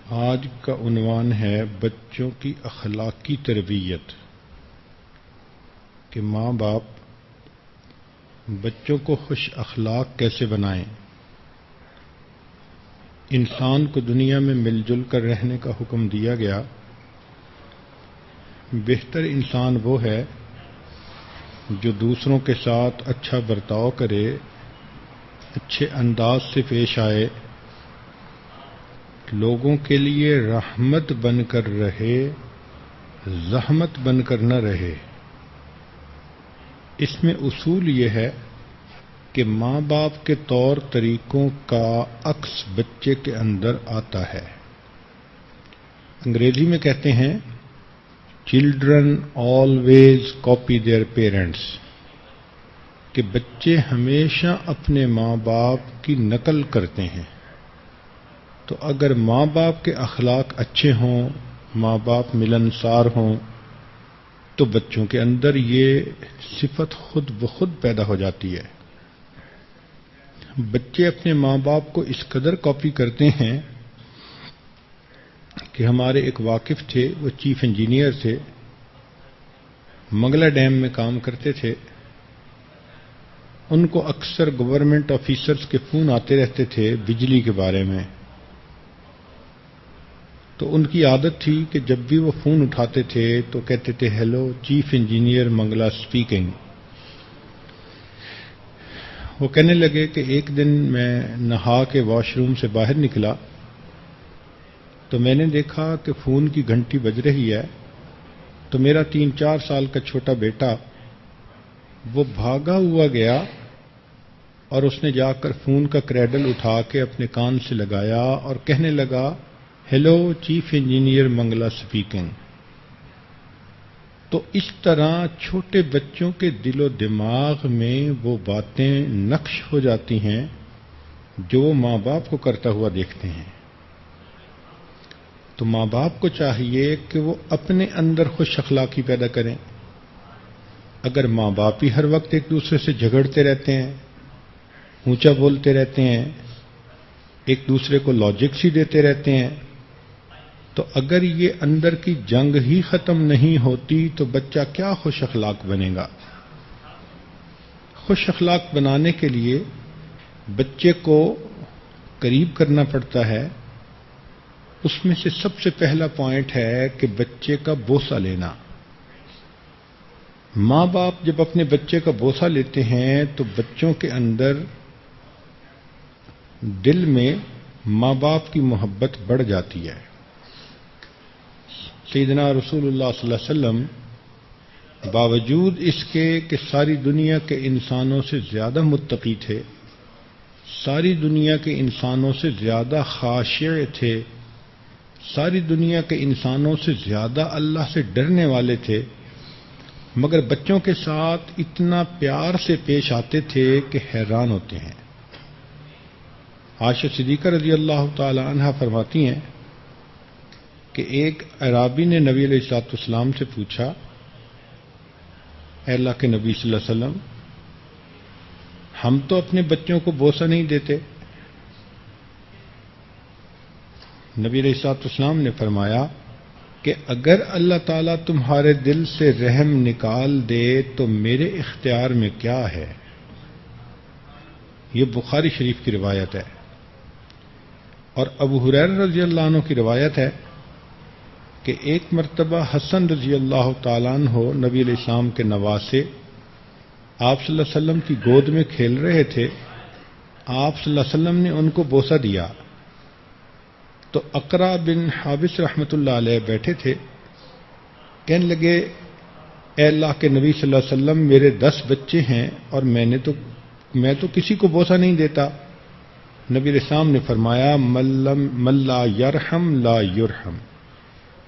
آج کا عنوان ہے بچوں کی اخلاقی تربیت، کہ ماں باپ بچوں کو خوش اخلاق کیسے بنائیں۔ انسان کو دنیا میں مل جل کر رہنے کا حکم دیا گیا۔ بہتر انسان وہ ہے جو دوسروں کے ساتھ اچھا برتاؤ کرے، اچھے انداز سے پیش آئے، لوگوں کے لیے رحمت بن کر رہے، زحمت بن کر نہ رہے۔ اس میں اصول یہ ہے کہ ماں باپ کے طور طریقوں کا عکس بچے کے اندر آتا ہے۔ انگریزی میں کہتے ہیں children always copy their parents, کہ بچے ہمیشہ اپنے ماں باپ کی نقل کرتے ہیں۔ تو اگر ماں باپ کے اخلاق اچھے ہوں، ماں باپ ملنسار ہوں، تو بچوں کے اندر یہ صفت خود بخود پیدا ہو جاتی ہے۔ بچے اپنے ماں باپ کو اس قدر کاپی کرتے ہیں کہ ہمارے ایک واقف تھے، وہ چیف انجینئر تھے، منگلا ڈیم میں کام کرتے تھے۔ ان کو اکثر گورنمنٹ آفیسرز کے فون آتے رہتے تھے بجلی کے بارے میں۔ تو ان کی عادت تھی کہ جب بھی وہ فون اٹھاتے تھے تو کہتے تھے hello chief engineer Mangla speaking. وہ کہنے لگے کہ ایک دن میں نہا کے واش روم سے باہر نکلا تو میں نے دیکھا کہ فون کی گھنٹی بج رہی ہے، تو میرا 3-4 سال کا چھوٹا بیٹا وہ بھاگا ہوا گیا اور اس نے جا کر فون کا کریڈل اٹھا کے اپنے کان سے لگایا اور کہنے لگا hello chief engineer Mangla speaking. تو اس طرح چھوٹے بچوں کے دل و دماغ میں وہ باتیں نقش ہو جاتی ہیں جو ماں باپ کو کرتا ہوا دیکھتے ہیں۔ تو ماں باپ کو چاہیے کہ وہ اپنے اندر خوش اخلاقی پیدا کریں۔ اگر ماں باپ ہی ہر وقت ایک دوسرے سے جھگڑتے رہتے ہیں، اونچا بولتے رہتے ہیں، ایک دوسرے کو لاجکس ہی دیتے رہتے ہیں، تو اگر یہ اندر کی جنگ ہی ختم نہیں ہوتی تو بچہ کیا خوش اخلاق بنے گا۔ خوش اخلاق بنانے کے لیے بچے کو قریب کرنا پڑتا ہے۔ اس میں سے سب سے پہلا پوائنٹ ہے کہ بچے کا بوسہ لینا۔ ماں باپ جب اپنے بچے کا بوسہ لیتے ہیں تو بچوں کے اندر دل میں ماں باپ کی محبت بڑھ جاتی ہے۔ سیدنا رسول اللہ صلی اللہ علیہ وسلم باوجود اس کے کہ ساری دنیا کے انسانوں سے زیادہ متقی تھے، ساری دنیا کے انسانوں سے زیادہ خاشع تھے، ساری دنیا کے انسانوں سے زیادہ اللہ سے ڈرنے والے تھے، مگر بچوں کے ساتھ اتنا پیار سے پیش آتے تھے کہ حیران ہوتے ہیں۔ عائشہ صدیقہ رضی اللہ تعالی عنہا فرماتی ہیں کہ ایک اعرابی نے نبی علیہ الصلوۃ والسلام سے پوچھا، اے اللہ کے نبی صلی اللہ علیہ وسلم، ہم تو اپنے بچوں کو بوسہ نہیں دیتے۔ نبی علیہ الصلوۃ والسلام نے فرمایا کہ اگر اللہ تعالیٰ تمہارے دل سے رحم نکال دے تو میرے اختیار میں کیا ہے۔ یہ بخاری شریف کی روایت ہے۔ اور ابو ہریرہ رضی اللہ عنہ کی روایت ہے کہ ایک مرتبہ حسن رضی اللہ تعالیٰ عنہ نبی علیہ السلام کے نواسے آپ صلی اللہ علیہ وسلم کی گود میں کھیل رہے تھے۔ آپ صلی اللہ علیہ وسلم نے ان کو بوسہ دیا تو اقرا بن حابس رحمۃ اللہ علیہ بیٹھے تھے، کہنے لگے اے اللہ کے نبی صلی اللہ علیہ وسلم، میرے 10 بچے ہیں اور میں تو کسی کو بوسہ نہیں دیتا۔ نبی علیہ السلام نے فرمایا من لا یرحم لا یرحم،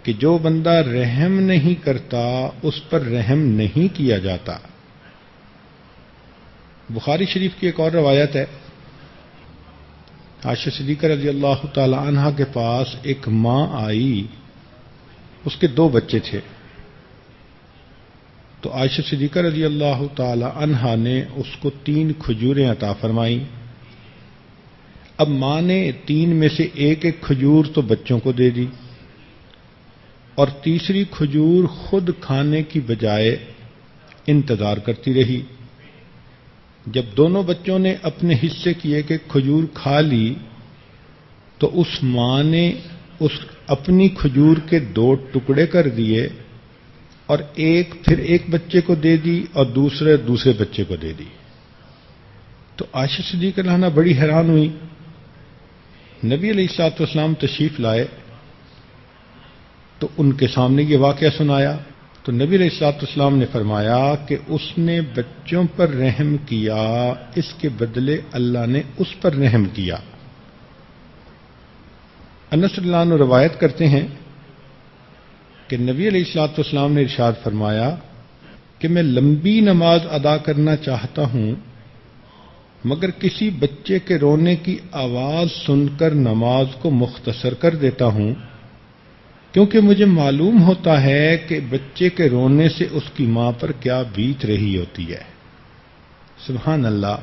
کہ جو بندہ رحم نہیں کرتا اس پر رحم نہیں کیا جاتا۔ بخاری شریف کی ایک اور روایت ہے، عائشہ صدیقہ رضی اللہ تعالی عنہا کے پاس ایک ماں آئی، اس کے 2 بچے تھے۔ تو عائشہ صدیقہ رضی اللہ تعالی عنہا نے اس کو 3 کھجوریں عطا فرمائیں۔ اب ماں نے 3 میں سے ایک کھجور تو بچوں کو دے دی اور تیسری کھجور خود کھانے کی بجائے انتظار کرتی رہی۔ جب دونوں بچوں نے اپنے حصے کی ایک کھجور کھا لی تو اس ماں نے اپنی کھجور کے 2 ٹکڑے کر دیے اور پھر ایک بچے کو دے دی اور دوسرے بچے کو دے دی۔ تو عائشہ صدیقہ عنہا بڑی حیران ہوئی۔ نبی علیہ الصلوۃ والسلام تشریف لائے تو ان کے سامنے یہ واقعہ سنایا تو نبی علیہ الصلوۃ والسلام نے فرمایا کہ اس نے بچوں پر رحم کیا، اس کے بدلے اللہ نے اس پر رحم کیا۔ انس رضی اللہ عنہ روایت کرتے ہیں کہ نبی علیہ الصلوۃ والسلام نے ارشاد فرمایا کہ میں لمبی نماز ادا کرنا چاہتا ہوں مگر کسی بچے کے رونے کی آواز سن کر نماز کو مختصر کر دیتا ہوں، کیونکہ مجھے معلوم ہوتا ہے کہ بچے کے رونے سے اس کی ماں پر کیا بیت رہی ہوتی ہے۔ سبحان اللہ،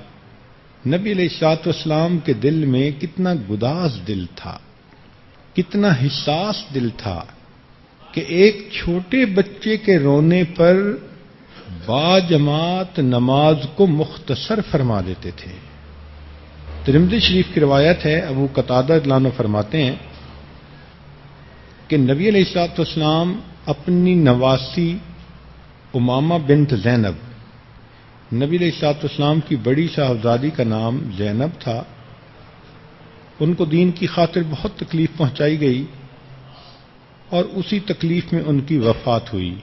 نبی علیہ الصلوۃ والسلام کے دل میں کتنا گداز دل تھا، کتنا حساس دل تھا کہ ایک چھوٹے بچے کے رونے پر باجماعت نماز کو مختصر فرما دیتے تھے۔ ترمذی شریف کی روایت ہے، ابو قتادہ رضی اللہ عنہ فرماتے ہیں کہ نبی علیہ الصلوۃ والسلام اپنی نواسی امامہ بنت زینب، نبی علیہ الصلوۃ والسلام کی بڑی صاحبزادی کا نام زینب تھا، ان کو دین کی خاطر بہت تکلیف پہنچائی گئی اور اسی تکلیف میں ان کی وفات ہوئی۔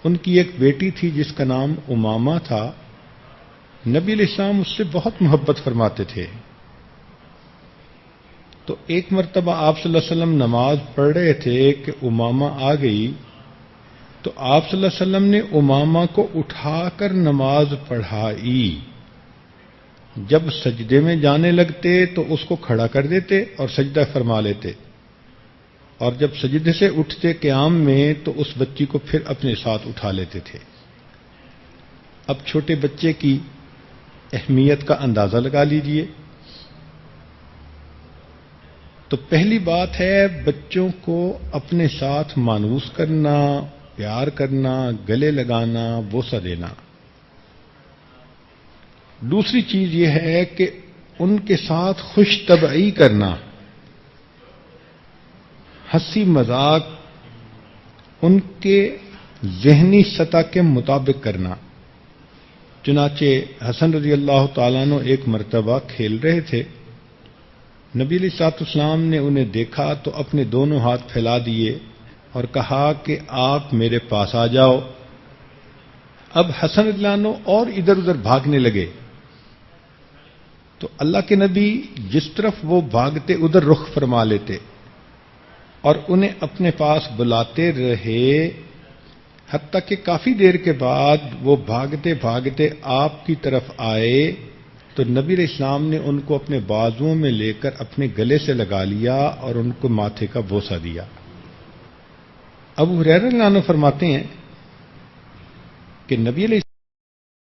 ان کی ایک بیٹی تھی جس کا نام امامہ تھا، نبی علیہ السلام اس سے بہت محبت فرماتے تھے۔ تو ایک مرتبہ آپ صلی اللہ علیہ وسلم نماز پڑھ رہے تھے کہ امامہ آ گئی تو آپ صلی اللہ علیہ وسلم نے امامہ کو اٹھا کر نماز پڑھائی۔ جب سجدے میں جانے لگتے تو اس کو کھڑا کر دیتے اور سجدہ فرما لیتے، اور جب سجدے سے اٹھتے قیام میں تو اس بچی کو پھر اپنے ساتھ اٹھا لیتے تھے۔ اب چھوٹے بچے کی اہمیت کا اندازہ لگا لیجئے۔ تو پہلی بات ہے بچوں کو اپنے ساتھ مانوس کرنا، پیار کرنا، گلے لگانا، بوسہ دینا۔ دوسری چیز یہ ہے کہ ان کے ساتھ خوش طبعی کرنا، ہنسی مذاق ان کے ذہنی سطح کے مطابق کرنا۔ چنانچہ حسن رضی اللہ تعالیٰ عنہ ایک مرتبہ کھیل رہے تھے، نبی علیہ الصلوۃ والسلام نے انہیں دیکھا تو اپنے دونوں ہاتھ پھیلا دیے اور کہا کہ آپ میرے پاس آ جاؤ۔ اب حسن رضی اللہ عنہ اور ادھر ادھر بھاگنے لگے تو اللہ کے نبی جس طرف وہ بھاگتے ادھر رخ فرما لیتے اور انہیں اپنے پاس بلاتے رہے، حتیٰ کہ کافی دیر کے بعد وہ بھاگتے بھاگتے آپ کی طرف آئے تو نبی علیہ السلام نے ان کو اپنے بازوؤں میں لے کر اپنے گلے سے لگا لیا اور ان کو ماتھے کا بوسہ دیا۔ ابو ہریرہ رضی اللہ عنہ فرماتے ہیں کہ نبی علیہ